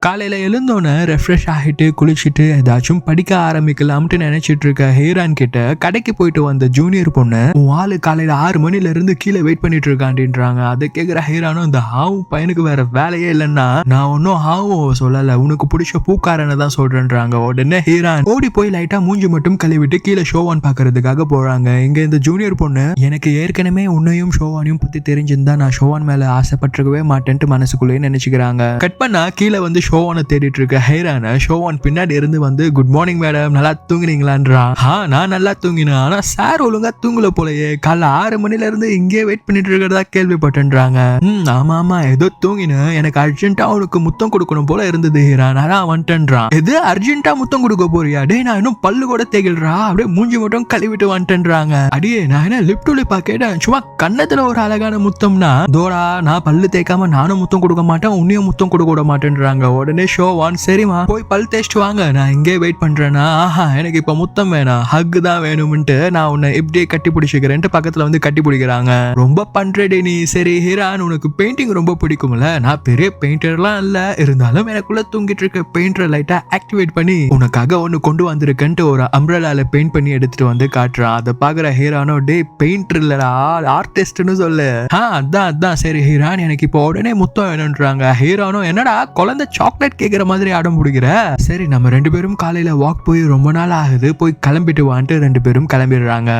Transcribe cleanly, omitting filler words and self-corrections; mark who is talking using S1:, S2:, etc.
S1: காலையில எழுந்தோன்னே ரெஃப்ரெஷ் ஆகிட்டு குளிச்சுட்டு ஏதாச்சும் படிக்க ஆரம்பிக்கலாம்ட்டு நினைச்சிட்டு இருக்க ஹீரான் கிட்ட கடைக்கு போயிட்டு வந்த ஜூனியர் பொண்ணு உன் ஆளு காலையில 6 மணில இருந்து கீழே வெயிட் பண்ணிட்டு இருக்கான்றாங்க. அதை கேக்குற ஹீரானும் இந்த ஹாவும் பையனுக்கு வேற வேலையே இல்லைன்னா நான் ஒன்னும் ஹாவும் சொல்லல, உனக்கு பிடிச்ச பூக்காரனை தான் சொல்றேன்றாங்க. உடனே ஹீரான் ஓடி போய் லைட்டா மூஞ்சி மட்டும் கழுவிட்டு கீழே ஷோவான் பாக்குறதுக்காக போறாங்க. இங்க இந்த ஜூனியர் பொண்ணு எனக்கு ஏற்கனவே உன்னையும் ஷோவானையும் பத்தி தெரிஞ்சிருந்தா நான் ஷோவான் மேல ஆசைப்பட்டிருக்கவே மாட்டேன்ட்டு மனசுக்குள்ளேயே நினைச்சுக்கிறாங்க. கட் பண்ணா கீழே வந்து ஷோவானை தேடிட்டு இருக்க ஹைரான ஷோவான் பின்னாடி இருந்து வந்து குட் மார்னிங் மேடம், நல்லா தூங்குனீங்களான்றான். நான் நல்லா தூங்கினேன், ஆனா சார் ஒழுங்கா தூங்கல போலயே, காலைல 6 மணில இருந்து இங்கே வெயிட் பண்ணிட்டு இருக்கிறதா கேள்விப்பட்டேன்றாங்க. ஆமா ஏதோ தூங்கினேன், எனக்கு அர்ஜென்ட்டா அவனுக்கு முத்தம் கொடுக்கணும் போல இருந்தது ஹீரான், அதான் வந்துட்டேன்றான். எது அர்ஜென்ட்டா முத்தம் கொடுக்க போறியா? டே நான் இன்னும் பல்லு கூட தேய்கிறா, அப்படியே மூஞ்சி மட்டும் கழுவிட்டு வந்துட்டேன்றாங்க. அடியே நான் என்ன லிப் டு லிப்பா கேட்டேன், சும்மா கன்னத்துல ஒரு அழகான முத்தம்னா தோடா நான் பல்லு தேய்க்காம நானும் முத்தம் கொடுக்க மாட்டேன், உன்னையும் முத்தம் கொடுக்க விட மாட்டேன்றாங்க. உடனே ஷோவான் சரிமா போய் பல் தேய்ச்சிட்டு வாங்க, நான் இங்கே வெயிட் பண்றேன்னா, எனக்கு இப்ப முத்தம் வேணாம் ஹக் தான் வேணும்ட்டு நான் உன்னை இப்படியே கட்டி பிடிச்சிக்கிறேன்ட்டு பக்கத்துல வந்து கட்டி பிடிக்கிறாங்க. ரொம்ப பண்றேடே நீ. சரி ஹீரான் உனக்கு பெயிண்டிங் ரொம்ப பிடிக்கும்ல, நான் பெரிய பெயிண்டர்லாம் இல்ல, இருந்தாலும் எனக்குள்ள தூங்கிட்டு இருக்க பெயிண்டர் லைட்டா ஆக்டிவேட் பண்ணி உனக்காக ஒன்னு கொண்டு வந்திருக்கேன்ட்டு ஒரு அம்ப்ரெல்லால பெயிண்ட் பண்ணி எடுத்துட்டு வந்து காட்டுறான். அதை பாக்குற ஹீரானோ டே பெயிண்டர் இல்லடா ஆர்டிஸ்ட்னு சொல்லு. அதான் சரி ஹீரான் எனக்கு இப்போ உடனே முத்தம் வேணும்ன்றாங்க. ஹீரானோ என்னடா குழந்தை சாக்லேட் கேக்குற மாதிரி அடம் பிடிக்கிற, சரி நம்ம 2 பேரும் காலையில வாக் போய் ரொம்ப நாள் ஆகுது, போய் கிளம்பிட்டு வான்ட்டு 2 பேரும் கிளம்பிடுறாங்க.